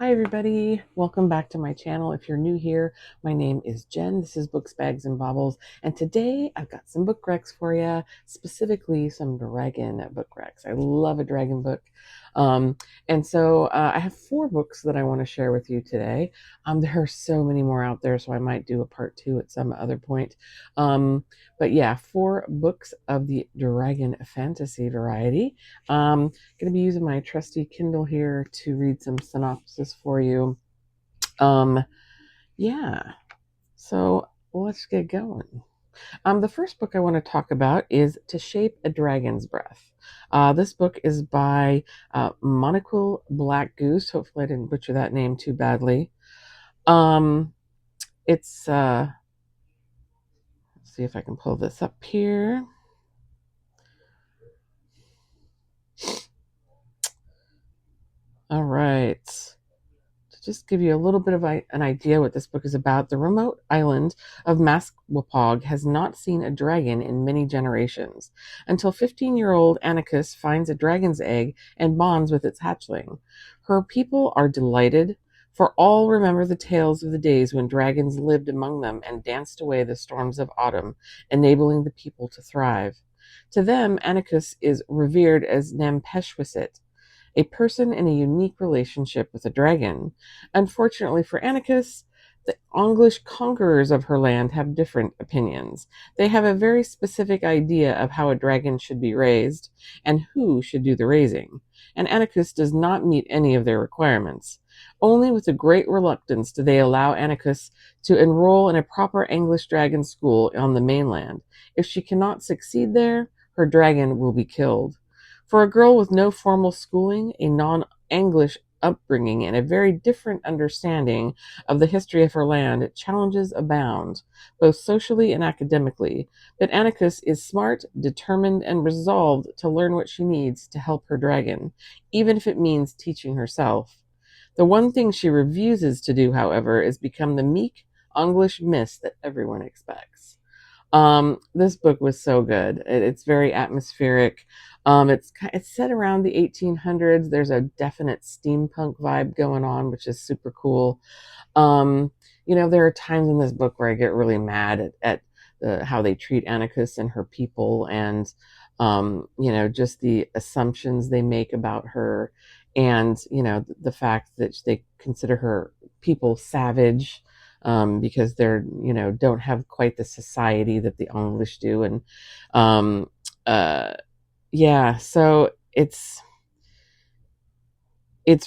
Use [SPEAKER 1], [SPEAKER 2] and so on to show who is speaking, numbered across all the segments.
[SPEAKER 1] Hi everybody, welcome back to my channel. If you're new here, my name is Jen. This is Books, Bags, and Baubles, and today I've got some book recs for you, specifically some dragon book recs. I love a dragon book. Um, and so I have 4 books that I want to share with you today. There are so many more out there, so I might do a part 2 at some other point. But yeah, 4 books of the dragon fantasy variety. Going to be using my trusty Kindle here to read some synopsis for you. Um, yeah, so let's get going. The first book I want to talk about is To Shape a Dragon's Breath. This book is by Monocle Blackgoose. Hopefully I didn't butcher that name too badly. It's, let's see if I can pull this up here. All right. To just give you a little bit of an idea what this book is about, the remote island of Maskwapog has not seen a dragon in many generations, until 15-year-old Anarchus finds a dragon's egg and bonds with its hatchling. Her people are delighted, for all remember the tales of the days when dragons lived among them and danced away the storms of autumn, enabling the people to thrive. To them, Anarchus is revered as Nampeshwasit, a person in a unique relationship with a dragon. Unfortunately for Anarchus, the English conquerors of her land have different opinions. They have a very specific idea of how a dragon should be raised and who should do the raising, and Anarchus does not meet any of their requirements. Only with a great reluctance do they allow Anarchus to enroll in a proper English dragon school on the mainland. If she cannot succeed there, her dragon will be killed. For a girl with no formal schooling, a non-English upbringing, and a very different understanding of the history of her land, challenges abound, both socially and academically. But Anarchus is smart, determined, and resolved to learn what she needs to help her dragon, even if it means teaching herself. The one thing she refuses to do, however, is become the meek English miss that everyone expects. This book was so good. It's very atmospheric. It's set around the 1800s. There's a definite steampunk vibe going on, which is super cool. Um, there are times in this book where I get really mad at how they treat Anarchus and her people, and just the assumptions they make about her, and the fact that they consider her people savage, because they're don't have quite the society that the English do, and um, uh, yeah, so it's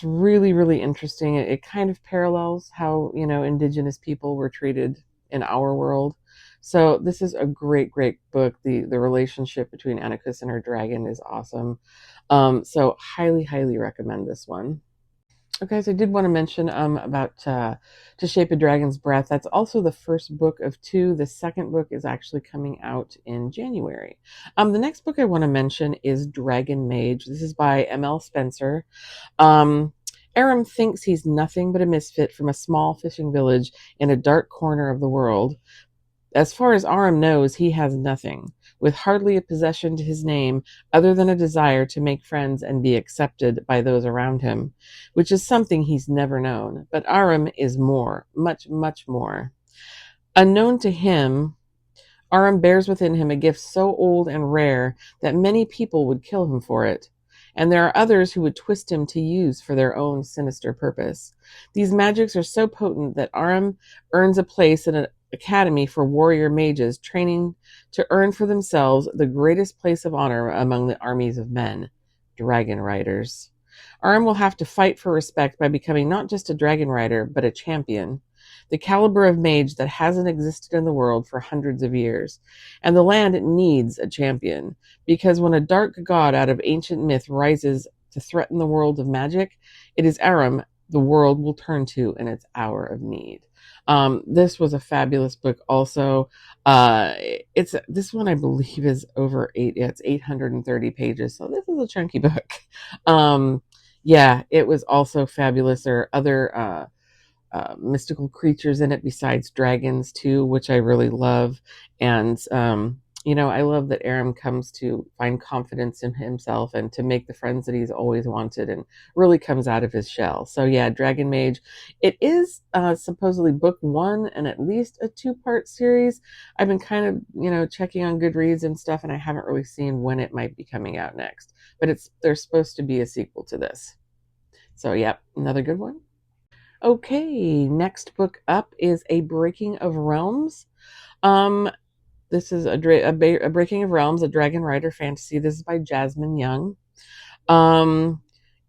[SPEAKER 1] really really interesting. It kind of parallels how indigenous people were treated in our world. So this is a great book. The relationship between Anarchus and her dragon is awesome. So highly recommend this one. Okay, so I did want to mention about To Shape a Dragon's Breath. That's also the first book of 2. The second book is actually coming out in January. The next book I want to mention is Dragon Mage. This is by M.L. Spencer. Um, Aram thinks he's nothing but a misfit from a small fishing village in a dark corner of the world. As far as Aram knows, he has nothing, with hardly a possession to his name other than a desire to make friends and be accepted by those around him, which is something he's never known. But Aram is more, much more. Unknown to him, Aram bears within him a gift so old and rare that many people would kill him for it, and there are others who would twist him to use for their own sinister purpose. These magics are so potent that Aram earns a place in an academy for warrior mages, training to earn for themselves the greatest place of honor among the armies of men, dragon riders. Aram will have to fight for respect by becoming not just a dragon rider, but a champion, the caliber of mage that hasn't existed in the world for hundreds of years. And the land needs a champion, because when a dark god out of ancient myth rises to threaten the world of magic, it is Aram the world will turn to in its hour of need. This was a fabulous book also. It's this one I believe is over it's 830 pages, so this is a chunky book. Yeah, it was also fabulous. There are other mystical creatures in it besides dragons too, which I really love. And I love that Aram comes to find confidence in himself and to make the friends that he's always wanted, and really comes out of his shell. So yeah, Dragon Mage. It is supposedly book one and at least a two-part series. I've been kind of, checking on Goodreads and stuff, and I haven't really seen when it might be coming out next. But there's supposed to be a sequel to this. So yeah, another good one. Okay, next book up is A Breaking of Realms. Um, this is a Breaking of Realms, a Dragon Rider fantasy. This is by Jasmine Young.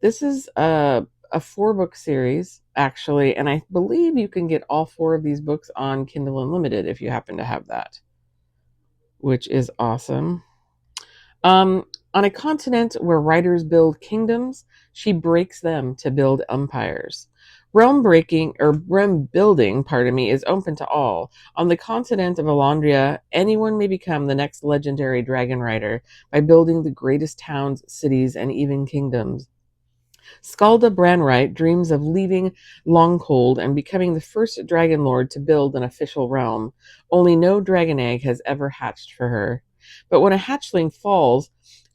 [SPEAKER 1] This is a 4-book series, actually, and I believe you can get all 4 of these books on Kindle Unlimited if you happen to have that, which is awesome. On a continent where writers build kingdoms, she breaks them to build empires. Realm building, is open to all. On the continent of Elandria, anyone may become the next legendary dragon rider by building the greatest towns, cities, and even kingdoms. Skalda Branwright dreams of leaving Longcold and becoming the first dragon lord to build an official realm. Only no dragon egg has ever hatched for her. But when a hatchling falls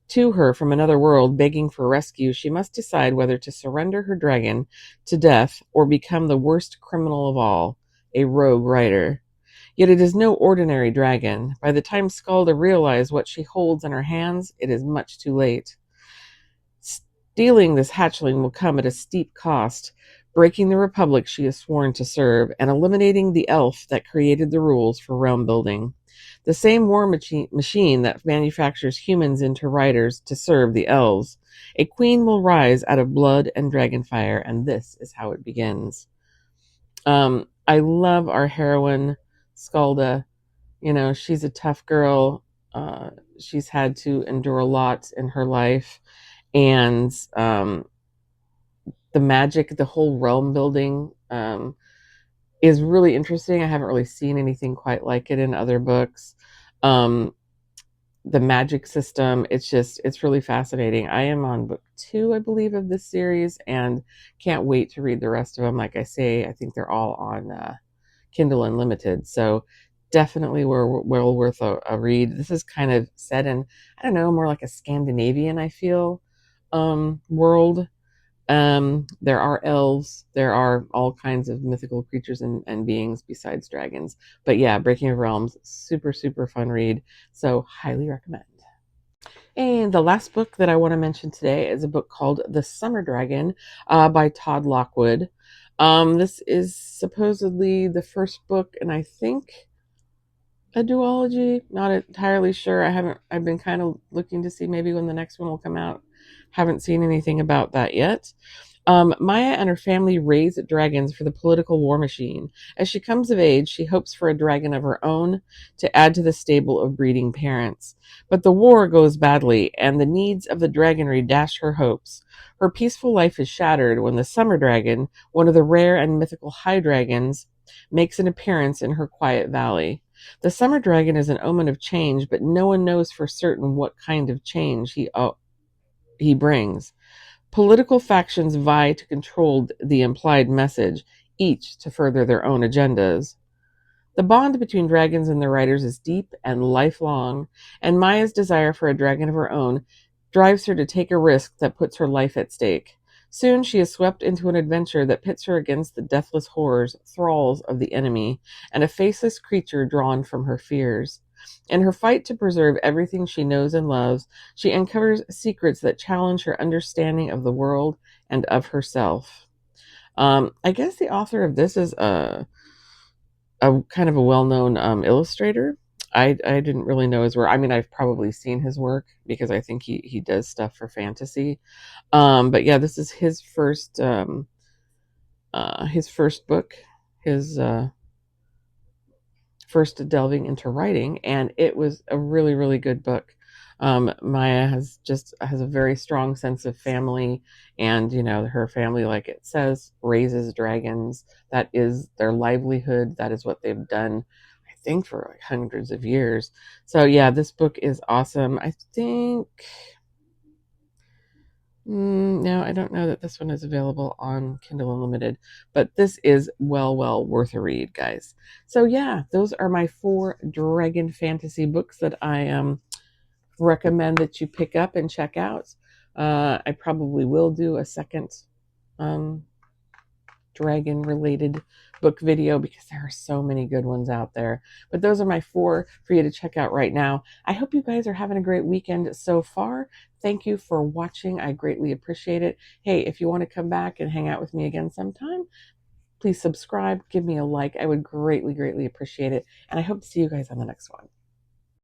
[SPEAKER 1] to her from another world begging for rescue, she must decide whether to surrender her dragon to death or become the worst criminal of all, a rogue rider. Yet it is no ordinary dragon. By the time Skalda realizes what she holds in her hands, it is much too late. Stealing this hatchling will come at a steep cost, breaking the republic she is sworn to serve, and eliminating the elf that created the rules for realm building. The same war machine that manufactures humans into riders to serve the elves. A queen will rise out of blood and dragonfire, and this is how it begins. I love our heroine, Skalda. She's a tough girl. She's had to endure a lot in her life, and the magic, the whole realm building, is really interesting. I haven't really seen anything quite like it in other books. The magic system, it's really fascinating. I am on book 2, I believe, of this series, and can't wait to read the rest of them. Like I say, I think they're all on Kindle Unlimited, so definitely well worth a read. This is kind of set in, I don't know, more like a Scandinavian, I feel, world. There are elves, there are all kinds of mythical creatures and beings besides dragons. But yeah, Breaking of Realms, super, super fun read. So highly recommend. And the last book that I want to mention today is a book called The Summer Dragon by Todd Lockwood. This is supposedly the first book, and I think a duology. Not entirely sure. I've been kind of looking to see maybe when the next one will come out. Haven't seen anything about that yet. Maya and her family raise dragons for the political war machine. As she comes of age, she hopes for a dragon of her own to add to the stable of breeding parents. But the war goes badly, and the needs of the dragonry dash her hopes. Her peaceful life is shattered when the summer dragon, one of the rare and mythical high dragons, makes an appearance in her quiet valley. The summer dragon is an omen of change, but no one knows for certain what kind of change he brings. Political factions vie to control the implied message, each to further their own agendas. The bond between dragons and their riders is deep and lifelong, and Maya's desire for a dragon of her own drives her to take a risk that puts her life at stake. Soon she is swept into an adventure that pits her against the deathless horrors, thralls of the enemy, and a faceless creature drawn from her fears. In her fight to preserve everything she knows and loves, she uncovers secrets that challenge her understanding of the world and of herself. I guess the author of this is a kind of a well-known illustrator. I didn't really know his work. I mean, I've probably seen his work because I think he does stuff for fantasy. But yeah, this is his first book, his first delving into writing, and it was a really, really good book. Maya has a very strong sense of family, and her family, like it says, raises dragons. That is their livelihood. That is what they've done, I think, for like hundreds of years. So yeah, this book is awesome. I think No, I don't know that this one is available on Kindle Unlimited, but this is well worth a read, guys. So yeah, those are my 4 dragon fantasy books that I recommend that you pick up and check out. I probably will do a second um, dragon related book video because there are so many good ones out there. But those are my 4 for you to check out right now. I hope you guys are having a great weekend so far. Thank you for watching. I greatly appreciate it. Hey, if you want to come back and hang out with me again sometime, please subscribe, give me a like. I would greatly appreciate it. And I hope to see you guys on the next one.